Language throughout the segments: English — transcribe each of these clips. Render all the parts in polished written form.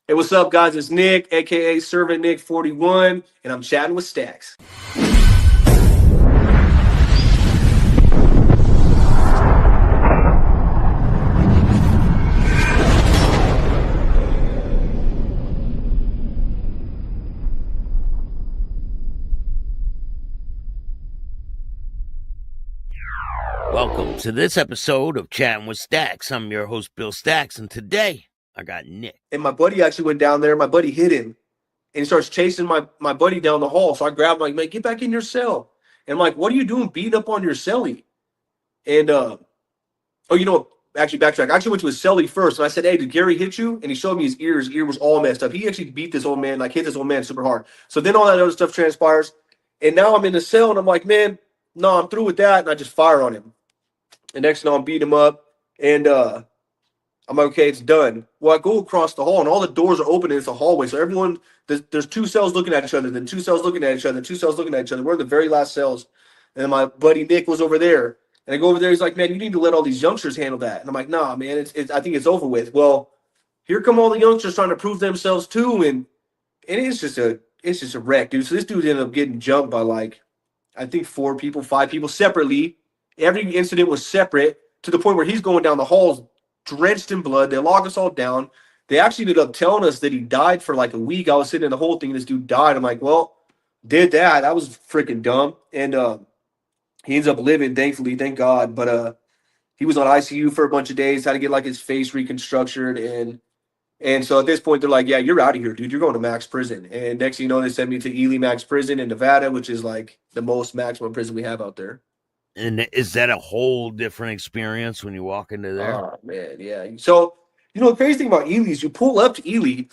Hey, what's up, guys? It's Nick, aka Servant Nick 41, and I'm chatting with Staxx. Welcome to this episode of Chatting with Staxx. I'm your host, Bill Staxx, and today I got Nick. And my buddy actually went down there. My buddy hit him, and he starts chasing my buddy down the hall. So I grabbed him, like, man, get back in your cell. And I'm like, what are you doing beating up on your cellie? And, actually, backtrack. I actually went to his cellie first, and I said, hey, did Gary hit you? And he showed me his ear. His ear was all messed up. He actually beat this old man, like hit this old man super hard. So then all that other stuff transpires. And now I'm in the cell, and I'm like, man, no, I'm through with that. And I just fire on him. And next thing I'm beating him up, and I'm like, okay, it's done. Well, I go across the hall, and all the doors are open, and it's a hallway. So everyone, there's two cells looking at each other, then two cells looking at each other, two cells looking at each other. We're in the very last cells. And then my buddy Nick was over there. And I go over there, he's like, man, you need to let all these youngsters handle that. And I'm like, nah, man, I think it's over with. Well, here come all the youngsters trying to prove themselves too, and it's just a wreck, dude. So this dude ended up getting jumped by, like, I think 4 people, 5 people separately. Every incident was separate to the point where he's going down the halls drenched in blood. They lock us all down. They actually ended up telling us that he died for like a week. I was sitting in the whole thing, and this dude died. I'm like, well, did that. That was freaking dumb. And he ends up living, thankfully, thank God. But he was on ICU for a bunch of days, had to get like his face reconstructed. And so at this point, they're like, yeah, you're out of here, dude. You're going to max prison. And next thing you know, they sent me to Ely Max Prison in Nevada, which is like the most maximum prison we have out there. And is that a whole different experience when you walk into there? Oh, man, yeah. So, the crazy thing about Ely is you pull up to Ely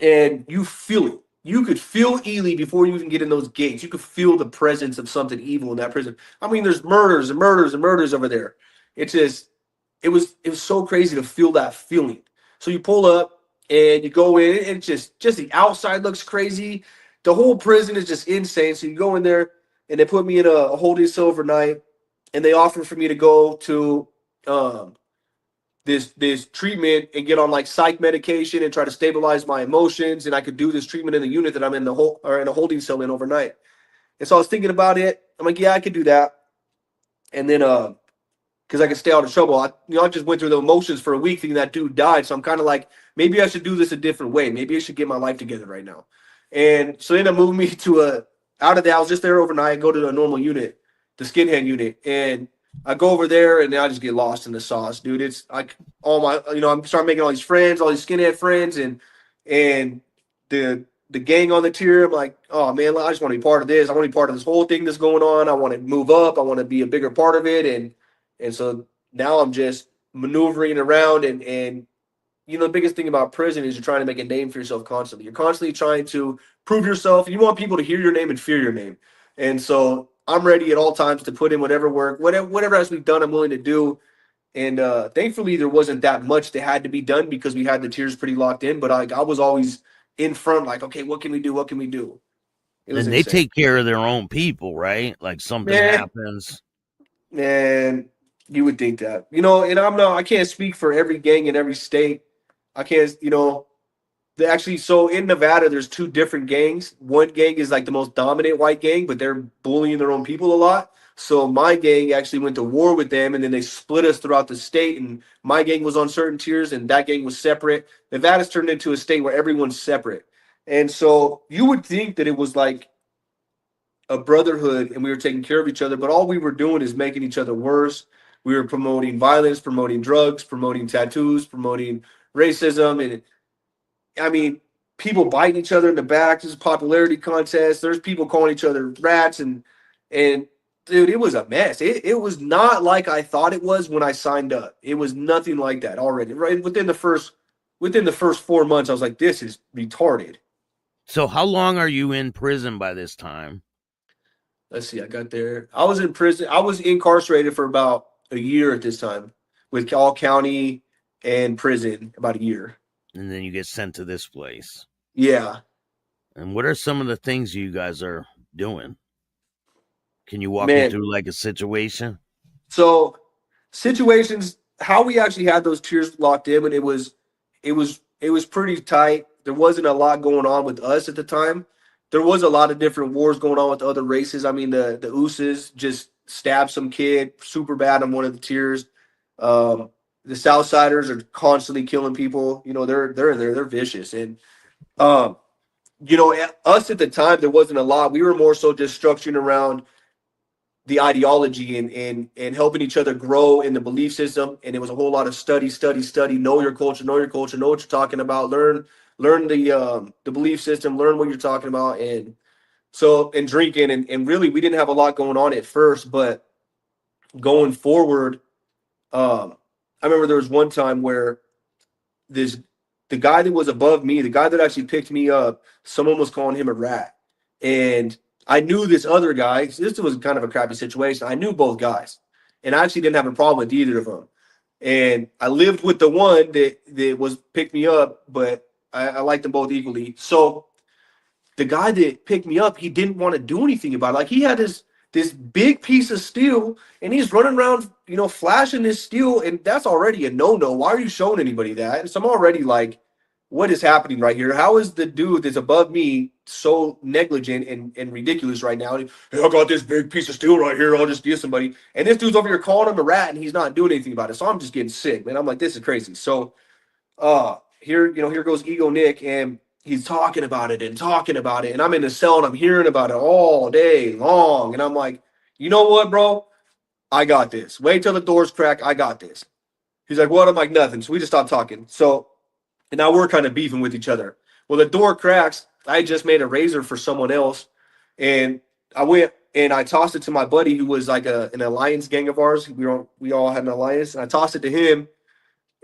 and you feel it. You could feel Ely before you even get in those gates. You could feel the presence of something evil in that prison. I mean, there's murders and murders and murders over there. It's just, it was so crazy to feel that feeling. So you pull up and you go in, and just the outside looks crazy. The whole prison is just insane. So you go in there, and they put me in a holding cell overnight, and they offered for me to go to this treatment and get on like psych medication and try to stabilize my emotions, and I could do this treatment in the unit that I'm in in a holding cell in overnight. And so I was thinking about it. I'm like, yeah, I could do that. And then because I could stay out of trouble, I just went through the emotions for a week thinking that dude died. So I'm kind of like, maybe I should do this a different way. Maybe I should get my life together right now. And so they ended up moving me to out of that. I was just there overnight, go to a normal unit, the skinhead unit, and I go over there, and I just get lost in the sauce, dude. It's like all my, I'm starting making all these friends, all these skinhead friends, and the gang on the tier. I'm like, oh man, I just want to be part of this. I want to be part of this whole thing that's going on. I want to move up. I want to be a bigger part of it, and so now I'm just maneuvering around, and the biggest thing about prison is you're trying to make a name for yourself constantly. You're constantly trying to prove yourself. You want people to hear your name and fear your name. And so I'm ready at all times to put in whatever work, whatever has to be done, I'm willing to do. And thankfully, there wasn't that much that had to be done because we had the tiers pretty locked in. But I was always in front, like, okay, what can we do? What can we do? And they take care of their own people, right? Like something happens. Man, you would think that. And I can't speak for every gang in every state. I can't, so in Nevada, there's 2 different gangs. One gang is like the most dominant white gang, but they're bullying their own people a lot. So my gang actually went to war with them, and then they split us throughout the state. And my gang was on certain tiers, and that gang was separate. Nevada's turned into a state where everyone's separate. And so you would think that it was like a brotherhood and we were taking care of each other, but all we were doing is making each other worse. We were promoting violence, promoting drugs, promoting tattoos, promoting racism, and I mean, people biting each other in the back. There's a popularity contest. There's people calling each other rats, and dude, it was a mess. It was not like I thought it was when I signed up. It was nothing like that already. Right within the first 4 months, I was like, this is retarded. So how long are you in prison by this time? Let's see. I got there. I was in prison. I was incarcerated for about a year at this time, with all county and prison, about a year. And then you get sent to this place. Yeah. And what are some of the things you guys are doing? Can you walk me through like a situation? So situations, how we actually had those tiers locked in, and it was It was pretty tight. There wasn't a lot going on with us at the time. There was a lot of different wars going on with other races. I mean, the Ooses just stabbed some kid super bad on one of the tiers. Um, the Southsiders are constantly killing people. You know, they're vicious. And um, you know, us at the time, there wasn't a lot. We were more so just structuring around the ideology and helping each other grow in the belief system. And it was a whole lot of study, know your culture, know what you're talking about, learn the belief system, learn what you're talking about. And so, and drinking, and really we didn't have a lot going on at first, but going forward, I remember there was one time where this the guy that was above me, the guy that actually picked me up, someone was calling him a rat. And I knew this other guy. This was kind of a crappy situation. I knew both guys. And I actually didn't have a problem with either of them. And I lived with the one that was picked me up, but I liked them both equally. So the guy that picked me up, he didn't want to do anything about it. Like he had this big piece of steel and he's running around, you know, flashing this steel, and that's already a no-no. Why are you showing anybody that? And so I'm already like, what is happening right here? How is the dude that's above me so negligent and ridiculous right now? Hey, I got this big piece of steel right here. I'll just steal somebody. And this dude's over here calling him a rat and he's not doing anything about it. So I'm just getting sick, man. I'm like, this is crazy. So here goes Ego Nick, and he's talking about it and talking about it. And I'm in the cell and I'm hearing about it all day long. And I'm like, you know what, bro? I got this. Wait till the doors crack. I got this. He's like, what? I'm like, nothing. So we just stopped talking. So, and now we're kind of beefing with each other. Well, the door cracks. I just made a razor for someone else. And I went and I tossed it to my buddy who was like an alliance gang of ours. We all had an alliance. And I tossed it to him.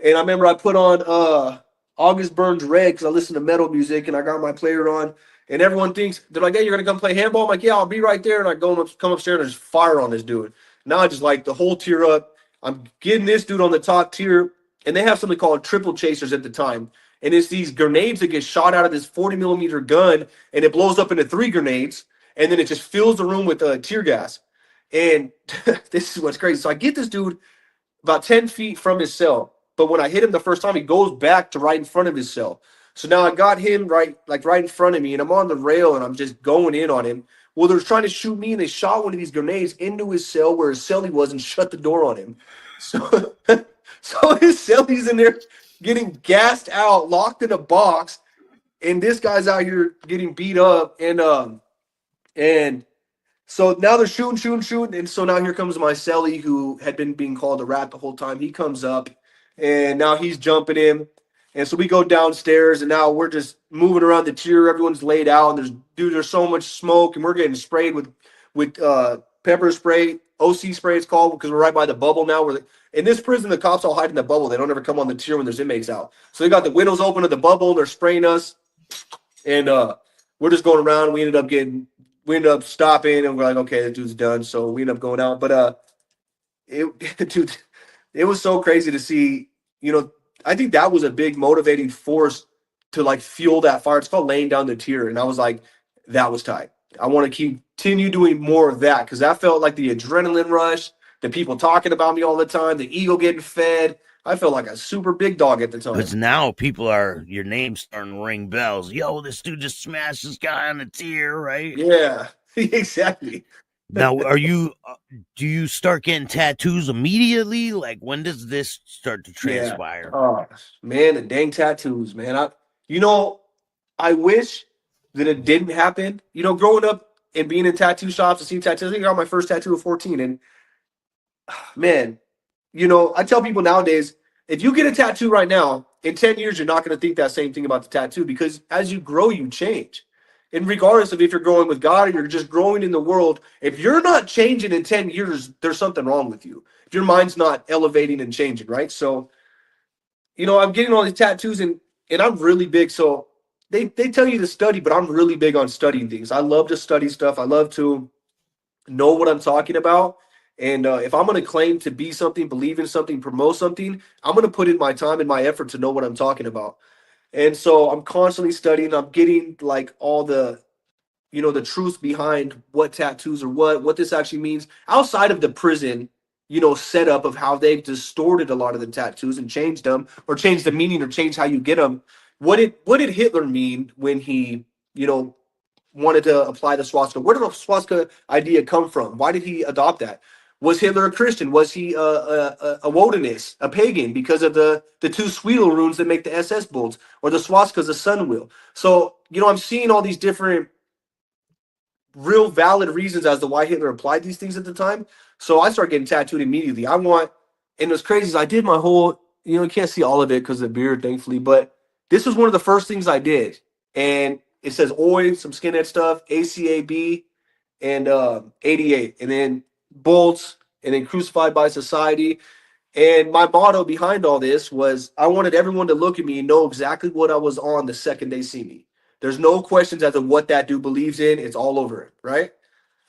And I remember I put on August Burns Red because I listen to metal music and I got my player on. And everyone thinks, they're like, hey, you're going to come play handball? I'm like, yeah, I'll be right there. And I come upstairs and there's fire on this dude. Now I just like the whole tier up. I'm getting this dude on the top tier. And they have something called triple chasers at the time. And it's these grenades that get shot out of this 40 millimeter gun and it blows up into 3 grenades. And then it just fills the room with tear gas. And this is what's crazy. So I get this dude about 10 feet from his cell. But when I hit him the first time, he goes back to right in front of his cell. So now I got him right in front of me, and I'm on the rail, and I'm just going in on him. Well, they're trying to shoot me, and they shot one of these grenades into his cell where his cellie was and shut the door on him. So, so his cellie's in there getting gassed out, locked in a box, and this guy's out here getting beat up, and so now they're shooting, and so now here comes my cellie who had been being called a rat the whole time. He comes up, and now he's jumping him, and so we go downstairs, and now we're just moving around the tier. Everyone's laid out, and there's so much smoke, and we're getting sprayed with pepper spray, OC spray it's called, because we're right by the bubble now. In this prison, the cops all hide in the bubble. They don't ever come on the tier when there's inmates out. So they got the windows open to the bubble, and they're spraying us, and we're just going around. We ended up stopping, and we're like, okay, the dude's done. So we ended up going out. But dude, it was so crazy to see. You know, I think that was a big motivating force to like fuel that fire. It's called laying down the tier, and I was like, that was tight. I want to continue doing more of that because that felt like the adrenaline rush, the people talking about me all the time, the ego getting fed. I felt like a super big dog at the time. Because now your name's starting to ring bells. Yo, this dude just smashed this guy on the tier, right? Yeah, exactly. Now, do you start getting tattoos immediately? Like, when does this start to transpire? Yeah. Oh, man, the dang tattoos, man. I wish that it didn't happen. You know, growing up and being in tattoo shops and seeing tattoos, I think I got my first tattoo at 14. And man, you know, I tell people nowadays, if you get a tattoo right now, in 10 years, you're not going to think that same thing about the tattoo because as you grow, you change. And regardless of if you're growing with God or you're just growing in the world, if you're not changing in 10 years, there's something wrong with you. If your mind's not elevating and changing, right? So, you know, I'm getting all these tattoos and I'm really big. So they tell you to study, but I'm really big on studying things. I love to study stuff. I love to know what I'm talking about. And if I'm going to claim to be something, believe in something, promote something, I'm going to put in my time and my effort to know what I'm talking about. And so I'm constantly studying. I'm getting like all the, you know, the truth behind what tattoos are, what this actually means outside of the prison, you know, setup of how they've distorted a lot of the tattoos and changed them or changed the meaning or changed how you get them. what did Hitler mean when he, wanted to apply the swastika? Where did the swastika idea come from? Why did he adopt that? Was Hitler a Christian? Was he a Wodenist, a pagan, because of the two Sweetle runes that make the SS bolts, or the swastika's a sun wheel? So I'm seeing all these different real valid reasons as to why Hitler applied these things at the time. So I started getting tattooed immediately. And what's crazy is I did my whole, you can't see all of it because of the beard, thankfully, but this was one of the first things I did. And it says OI, some skinhead stuff, ACAB, and 88, and then bolts, and then crucified by society. And my motto behind all this was I wanted everyone to look at me and know exactly what I was on the second they see me. There's no questions as to what that dude believes in. It's all over it, right?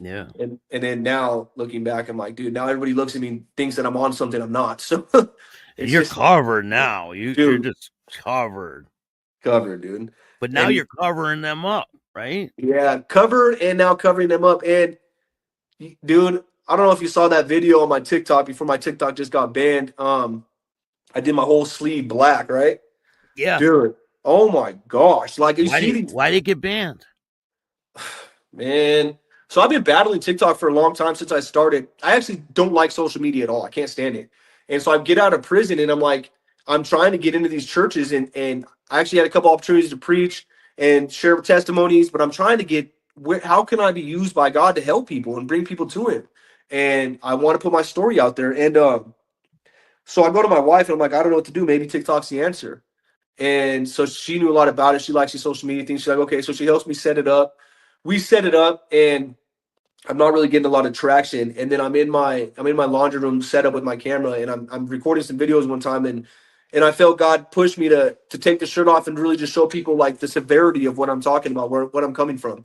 Yeah. And then now looking back, I'm like, dude, now everybody looks at me and thinks that I'm on something I'm not. So you're covered now. You're just covered. Covered, dude. But now you're covering them up, right? Yeah, covered and now covering them up. And dude, I don't know if you saw that video on my TikTok before my TikTok just got banned. I did my whole sleeve black, right? Yeah. Dude, oh my gosh. Like why did it get banned? Man. So I've been battling TikTok for a long time since I started. I actually don't like social media at all. I can't stand it. And so I get out of prison and I'm trying to get into these churches and I actually had a couple opportunities to preach and share testimonies, but I'm trying to get how can I be used by God to help people and bring people to him? And I want to put my story out there. And so I go to my wife and I'm like, I don't know what to do. Maybe TikTok's the answer. And so she knew a lot about it. She likes these social media things. She's like, okay. So she helps me set it up. We set it up and I'm not really getting a lot of traction. And then I'm in my laundry room set up with my camera and I'm recording some videos one time and I felt God push me to take the shirt off and really just show people like the severity of what I'm talking about, what I'm coming from.